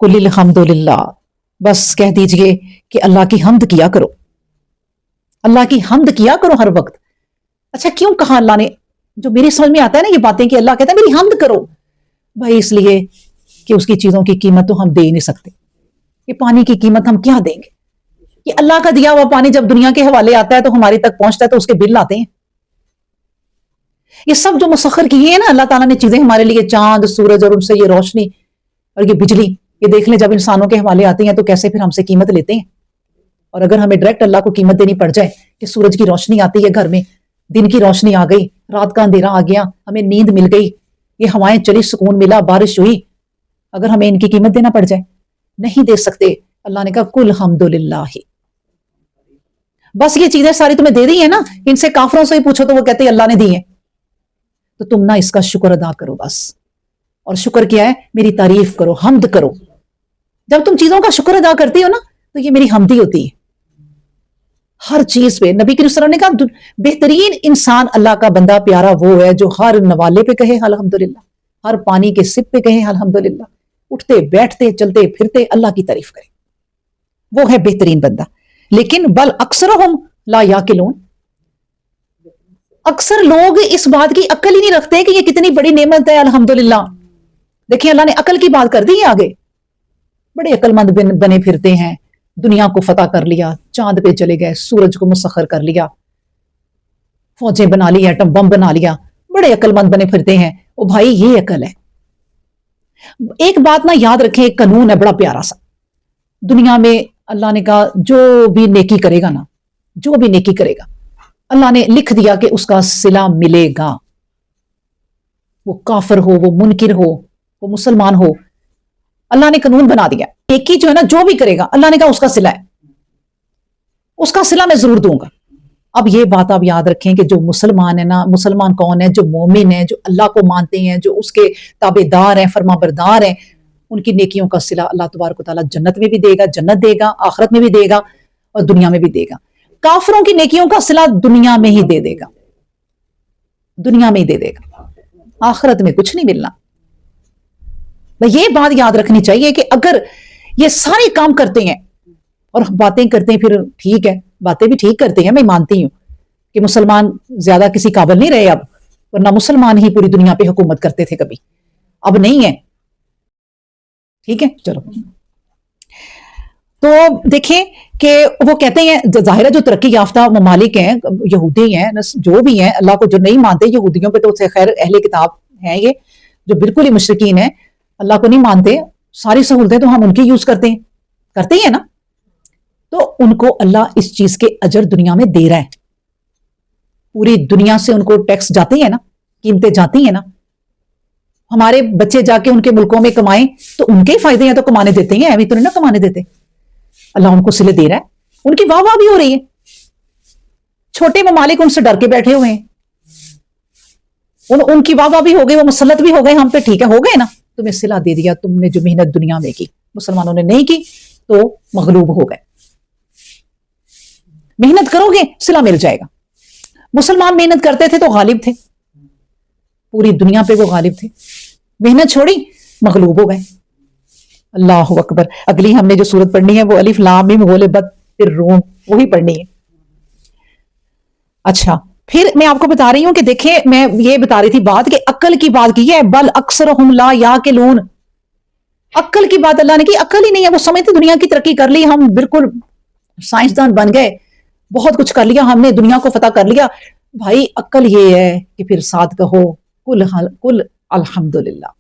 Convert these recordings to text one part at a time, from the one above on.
कुल अल्हम्दुलिल्लाह, बस कह दीजिए कि अल्लाह की हम्द किया करो, अल्लाह की हम्द किया करो हर वक्त। अच्छा, क्यों कहा अल्लाह ने? जो मेरी समझ में आता है ना ये बातें कि अल्लाह कहता है मेरी हम्द करो, भाई इसलिए कि उसकी चीजों की कीमत तो हम दे ही नहीं सकते। ये पानी की कीमत हम क्या देंगे? ये अल्लाह का दिया हुआ पानी जब दुनिया के हवाले आता है तो हमारी तक पहुंचता है तो उसके बिल आते हैं। ये सब जो मुसख्खर किए हैं ना अल्लाह ताला ने चीजें हमारे लिए, चांद सूरज और उनसे ये रोशनी और ये बिजली, ये देख लें जब इंसानों के हवाले आती हैं तो कैसे फिर हमसे कीमत लेते हैं। और अगर हमें डायरेक्ट अल्लाह को कीमत देनी पड़ जाए कि सूरज की रोशनी आती है घर में, दिन की रोशनी आ गई, रात का अंधेरा आ गया, हमें नींद मिल गई, ये हवाएं चली, सुकून मिला, बारिश हुई, अगर हमें इनकी कीमत देना पड़ जाए, नहीं दे सकते। अल्लाह ने कहा कुल हम्दुलिल्लाह, बस ये चीजें सारी तुम्हें दे दी है ना, इनसे काफरों से ही पूछो तो वो कहते हैं अल्लाह ने दी है, तो तुम ना इसका शुक्र अदा करो बस। और शुक्र क्या है? मेरी तारीफ करो, हम्द करो। जब तुम चीजों का शुक्र अदा करती हो ना तो ये मेरी हम्दी होती है हर चीज पे। नबी करीम सल्लल्लाहु अलैहि वसल्लम ने कहा बेहतरीन इंसान अल्लाह का बंदा प्यारा वो है जो हर नवाले पे कहे अल्हम्दुलिल्लाह, हर पानी के सिप पे कहे अल्हम्दुलिल्लाह, उठते बैठते चलते फिरते अल्लाह की तारीफ करे, वो है बेहतरीन बंदा। लेकिन बल अक्सरहुम ला याकिलून, अक्सर लोग इस बात की अक्ल ही नहीं रखते कि ये कितनी बड़ी नेमत है अल्हम्दुलिल्लाह। देखिए अल्लाह ने अकल की बात कर दी है आगे, बड़े अक्लमंद बने फिरते हैं, दुनिया को फतह कर लिया, चांद पे चले गए, सूरज को मुसख्खर कर लिया, फौजें बना ली, एटम बम बना लिया, बड़े अक्लमंद बने फिरते हैं। ओ भाई ये अकल है। एक बात ना याद रखें, एक कानून है बड़ा प्यारा सा दुनिया में। अल्लाह ने कहा जो भी नेकी करेगा ना, जो भी नेकी करेगा अल्लाह ने लिख दिया कि उसका सिला मिलेगा। वो काफिर हो, वो मुनकिर हो, वो मुसलमान हो, अल्लाह ने कानून बना दिया नेकी जो है ना, जो भी करेगा अल्लाह ने कहा उसका सिला है, उसका सिला मैं जरूर दूंगा। अब ये बात आप याद रखें कि जो मुसलमान है ना, मुसलमान कौन है? जो मोमिन है, जो अल्लाह को मानते हैं, जो उसके ताबेदार हैं, फरमाबरदार हैं, उनकी नेकियों का सिला अल्लाह तबारक व तआला जन्नत में भी देगा, जन्नत देगा, आखिरत में भी देगा और दुनिया में भी देगा। काफिरों की नेकियों का सिला दुनिया में ही दे देगा, दुनिया में ही दे देगा, आखिरत में कुछ नहीं मिलना। ये बात याद रखनी चाहिए कि अगर ये सारे काम करते हैं और बातें करते हैं, फिर ठीक है, बातें भी ठीक करते हैं, मैं मानती हूं कि मुसलमान ज्यादा किसी काबिल नहीं रहे अब, वरना मुसलमान ही पूरी दुनिया पे हुकूमत करते थे कभी, अब नहीं है। ठीक है, चलो तो देखें कि वो कहते हैं जाहिर है जो तरक्की याफ्ता ममालिक हैं, यहूदी हैं, जो भी हैं, अल्लाह को जो नहीं मानते, यहूदियों पे तो खैर अहले किताब हैं, ये जो बिल्कुल ही मुशरिकीन है, अल्लाह को नहीं मानते, सारी सहूलतें तो हम उनकी यूज करते ही है ना, तो उनको अल्लाह इस चीज के अजर दुनिया में दे रहा है। पूरी दुनिया से उनको टैक्स जाते हैं ना, कीमतें जाती हैं ना, हमारे बच्चे जाके उनके मुल्कों में कमाएं तो उनके ही फायदे हैं, तो कमाने देते हैं, अभी तो नहीं ना कमाने देते। अल्लाह उनको सिले दे रहा है, उनकी वाह वाह भी हो रही है, छोटे ममालिक उनसे डर के बैठे हुए हैं, उनकी वाह वाह भी हो गई, वो मुसल्लत भी हो गए हम पे, ठीक है हो गए ना, तुम्हें सिला दे दिया, तुमने जो मेहनत दुनिया में की मुसलमानों ने नहीं की तो मगलूब हो गए। मेहनत करोगे सिला मिल जाएगा। मुसलमान मेहनत करते थे तो गालिब थे, पूरी दुनिया पे वो गालिब थे, मेहनत छोड़ी मगलूब हो गए। अल्लाह अकबर। अगली हमने जो सूरत पढ़नी है वो अलिफ लाम मीम गुलिबत फिर रूम, वही पढ़नी है। अच्छा, फिर मैं आपको बता रही हूं कि देखें, मैं ये बता रही थी बात कि अक्ल की बात की है, बल अक्सरहुम ला याकिलून, अक्ल की बात अल्लाह ने की, अक्ल ही नहीं है, वो समझते दुनिया की तरक्की कर ली, हम बिल्कुल साइंसदान बन गए, बहुत कुछ कर लिया हमने, दुनिया को फतह कर लिया। भाई अक्ल ये है कि फिर साथ कहो कुल अल्हम्दुलिल्लाह।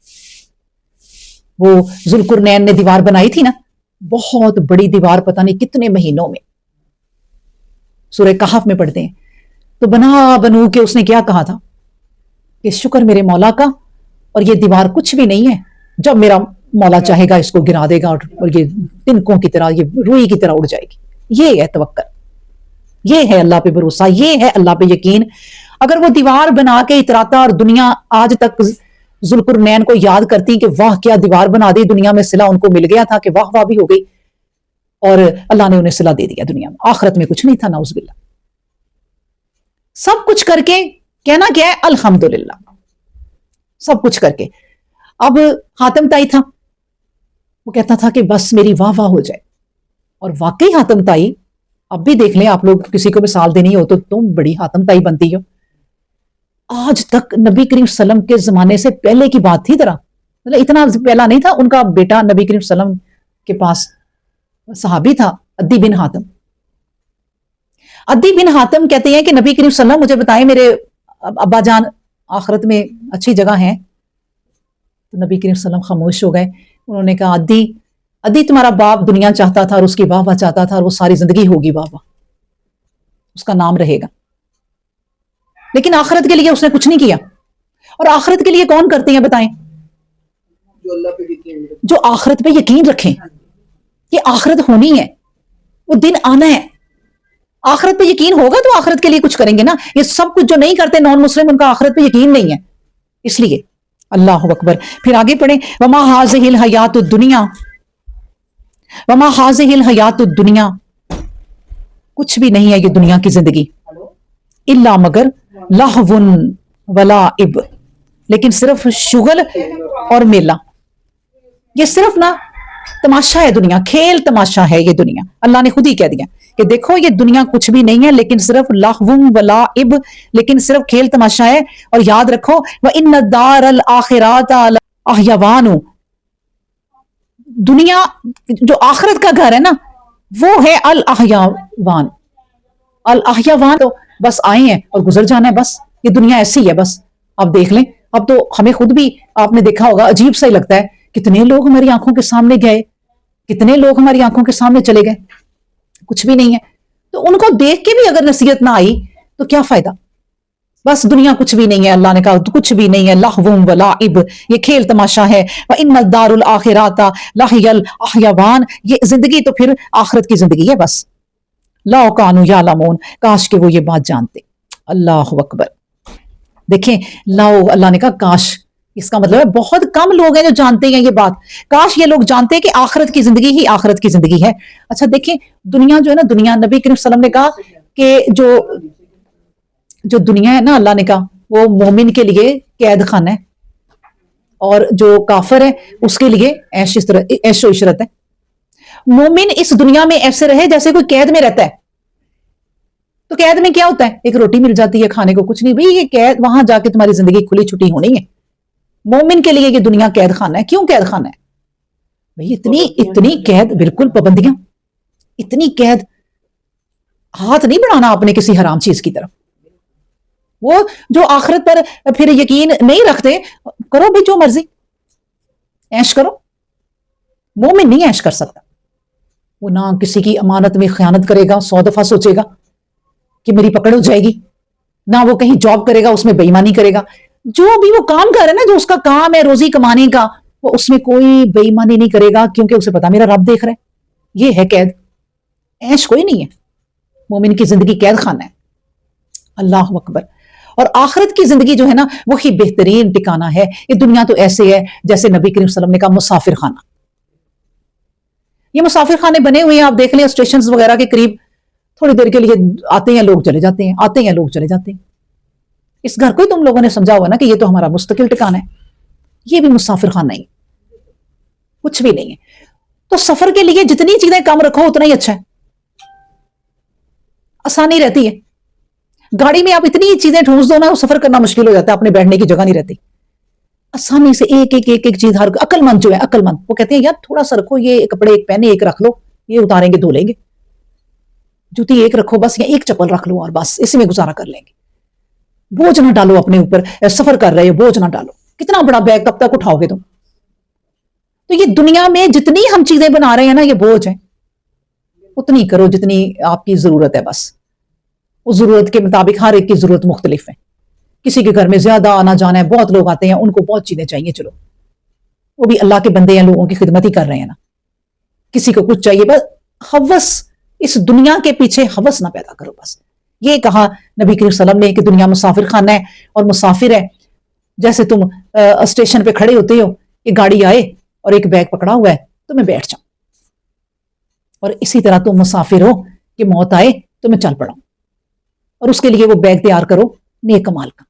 वो जुल्कुरनैन ने दीवार बनाई थी ना, बहुत बड़ी दीवार, पता नहीं कितने महीनों में, सूरह कहफ में पढ़ते हैं, तो बनू के उसने क्या कहा था कि शुक्र मेरे मौला का, और ये दीवार कुछ भी नहीं है, जब मेरा मौला चाहेगा इसको गिरा देगा और ये तिनकों की तरह, ये रुई की तरह उड़ जाएगी। ये है तवक्कल, ये है अल्लाह पे भरोसा, ये है अल्लाह पे यकीन। अगर वो दीवार बना के इतराता और दुनिया आज तक जुल्कुरनैन को याद करती कि वाह क्या दीवार बना दी, दुनिया में सिला उनको मिल गया था कि वाह वाह भी हो गई, और अल्लाह ने उन्हें सिला दे दिया दुनिया में, आखिरत में कुछ नहीं था नाउज़ुबिल्लाह। सब कुछ करके कहना क्या है? अल्हम्दुलिल्लाह, सब कुछ करके। अब हातिम ताई था, وہ کہتا تھا کہ بس میری واہ واہ ہو جائے. اور واقعی حاتم تائی، اب بھی دیکھ لیں آپ لوگ، کسی کو مثال دینی ہو تو تم بڑی حاتم تائی بنتی ہو. آج تک نبی کریم صلی اللہ علیہ وسلم کے زمانے سے پہلے کی بات تھی، ذرا مطلب اتنا پہلا نہیں تھا. ان کا بیٹا نبی کریم صلی اللہ علیہ وسلم کے پاس صحابی تھا، عدی بن حاتم. عدی بن حاتم کہتے ہیں کہ نبی کریم صلی اللہ علیہ وسلم مجھے بتائیں میرے ابا جان آخرت میں اچھی جگہ ہیں. تو نبی کریم صلی اللہ علیہ وسلم خاموش ہو گئے. انہوں نے کہا عدی تمہارا باپ دنیا چاہتا تھا اور اس کی واہ واہ چاہتا تھا، اور وہ ساری زندگی ہوگی واہ واہ، اس کا نام رہے گا، لیکن آخرت کے لیے اس نے کچھ نہیں کیا. اور آخرت کے لیے کون کرتے ہیں بتائیں؟ جو آخرت پہ یقین رکھیں کہ آخرت ہونی ہے، وہ دن آنا ہے. آخرت پہ یقین ہوگا تو آخرت کے لیے کچھ کریں گے نا. یہ سب کچھ جو نہیں کرتے نان مسلم، ان کا آخرت پہ یقین نہیں ہے. اس لیے اللہ اکبر. پھر آگے پڑھیں، وما هذه الحیات الدنیا، وما هذه الحیات الدنیا، کچھ بھی نہیں ہے یہ دنیا کی زندگی، الا مگر لہو ولعب، لیکن صرف شغل اور میلہ. یہ صرف نا تماشا ہے دنیا، کھیل تماشا ہے یہ دنیا. اللہ نے خود ہی کہہ دیا کہ دیکھو یہ دنیا کچھ بھی نہیں ہے، لیکن صرف لہو ولعب، لیکن صرف کھیل تماشا ہے. اور یاد رکھو وَإِنَّ الدَّارَ الْآخِرَةَ لَحَیَوَانُ، دنیا جو آخرت کا گھر ہے نا وہ ہے الاحیوان. الاحیوان تو بس آئے ہیں اور گزر جانا ہے، بس یہ دنیا ایسی ہے. بس آپ دیکھ لیں، اب تو ہمیں خود بھی آپ نے دیکھا ہوگا عجیب سا ہی لگتا ہے. کتنے لوگ ہماری آنکھوں کے سامنے گئے، کتنے لوگ ہماری آنکھوں کے سامنے چلے گئے، کچھ بھی نہیں ہے. تو ان کو دیکھ کے بھی اگر نصیحت نہ آئی تو کیا فائدہ؟ بس دنیا کچھ بھی نہیں ہے. اللہ نے کہا کچھ بھی نہیں ہے، لہو ولعب، یہ کھیل تماشا ہے. وَإِنَّ الدَّارُ الْآخِرَةَ لَهِيَ الْأَحْيَوَانُ، یہ زندگی تو پھر آخرت کی زندگی ہے. بس لَوْ كَانُوا يَعْلَمُونَ، کاش کہ وہ یہ بات جانتے. اللہ اکبر. دیکھیں لو، اللہ نے کہا کاش، اس کا مطلب ہے بہت کم لوگ ہیں جو جانتے ہیں یہ بات. کاش یہ لوگ جانتے کہ آخرت کی زندگی ہی آخرت کی زندگی ہے. اچھا دیکھیں دنیا جو ہے نا، دنیا نبی کریم صلی اللہ علیہ وسلم نے کہا کہ جو دنیا ہے نا، اللہ نے کہا وہ مومن کے لیے قید خانہ ہے، اور جو کافر ہے اس کے لیے عیش و عشرت ہے. مومن اس دنیا میں ایسے رہے جیسے کوئی قید میں رہتا ہے. تو قید میں کیا ہوتا ہے؟ ایک روٹی مل جاتی ہے کھانے کو، کچھ نہیں بھئی، یہ قید وہاں جا کے تمہاری زندگی کھلی چھٹی ہونی ہے. مومن کے لیے یہ دنیا قید خانہ ہے. کیوں قید خانہ ہے بھئی؟ اتنی قید، بالکل پابندیاں، اتنی قید، ہاتھ نہیں بڑھانا اپنے کسی حرام چیز کی طرف. وہ جو آخرت پر پھر یقین نہیں رکھتے، کرو بھی جو مرضی، عیش کرو. مومن نہیں عیش کر سکتا. وہ نہ کسی کی امانت میں خیانت کرے گا، 100 دفعہ سوچے گا کہ میری پکڑ ہو جائے گی. نہ وہ کہیں جاب کرے گا اس میں بے ایمانی کرے گا. جو بھی وہ کام کر رہا ہے نا، جو اس کا کام ہے روزی کمانے کا، وہ اس میں کوئی بے ایمانی نہیں کرے گا، کیونکہ اسے پتا میرا رب دیکھ رہا ہے. یہ ہے قید. عیش کوئی نہیں ہے. مومن کی زندگی قید خانہ ہے. اللہ اکبر. اور آخرت کی زندگی جو ہے نا، وہی بہترین ٹھکانہ ہے. یہ دنیا تو ایسے ہے جیسے نبی کریم صلی اللہ علیہ وسلم نے کہا مسافر خانہ. یہ مسافر خانے بنے ہوئے ہیں، آپ دیکھ لیں اسٹیشنز وغیرہ کے قریب، تھوڑی دیر کے لیے آتے ہیں لوگ چلے جاتے ہیں، آتے ہیں لوگ چلے جاتے ہیں. اس گھر کو ہی تم لوگوں نے سمجھا ہوا نا کہ یہ تو ہمارا مستقل ٹھکانہ ہے. یہ بھی مسافر خانہ نہیں، کچھ بھی نہیں ہے. تو سفر کے لیے جتنی چیزیں کم رکھو اتنا ہی اچھا ہے، آسانی رہتی ہے. گاڑی میں آپ اتنی چیزیں ٹھونس دو نا، سفر کرنا مشکل ہو جاتا ہے، اپنے بیٹھنے کی جگہ نہیں رہتی. آسانی سے ایک چیز، ہر عقل مند جو ہے، عقل مند وہ کہتے ہیں یار تھوڑا سا رکھو، یہ کپڑے ایک پہنے ایک رکھ لو، یہ اتاریں گے دھو لیں گے. جوتی ایک رکھو بس، یا ایک چپل رکھ لو اور بس اسی میں گزارا کر لیں گے. بوجھ نہ ڈالو اپنے اوپر، سفر کر رہے ہو بوجھ نہ ڈالو. کتنا بڑا بیگ کب تک اٹھاؤ گے تم؟ تو یہ دنیا میں جتنی ہم چیزیں بنا رہے ہیں نا، یہ بوجھ ہے. اتنی کرو جتنی آپ کی ضرورت ہے. بس اس ضرورت کے مطابق، ہر ایک کی ضرورت مختلف ہے. کسی کے گھر میں زیادہ آنا جانا ہے، بہت لوگ آتے ہیں، ان کو بہت چیزیں چاہیے، چلو وہ بھی اللہ کے بندے ہیں، لوگوں کی خدمت ہی کر رہے ہیں نا. کسی کو کچھ چاہیے، بس ہوس، اس دنیا کے پیچھے ہوس نہ پیدا کرو. بس یہ کہا نبی کریم صلی اللہ علیہ وسلم نے کہ دنیا مسافر خانہ ہے، اور مسافر ہے جیسے تم اسٹیشن پہ کھڑے ہوتے ہو، یہ گاڑی آئے اور ایک بیگ پکڑا ہوا ہے تو میں بیٹھ جاؤں، اور اسی طرح تم مسافر ہو کہ موت آئے تو میں چل پڑا ہوں، اور اس کے لیے وہ بیگ تیار کرو نیک کمال کا.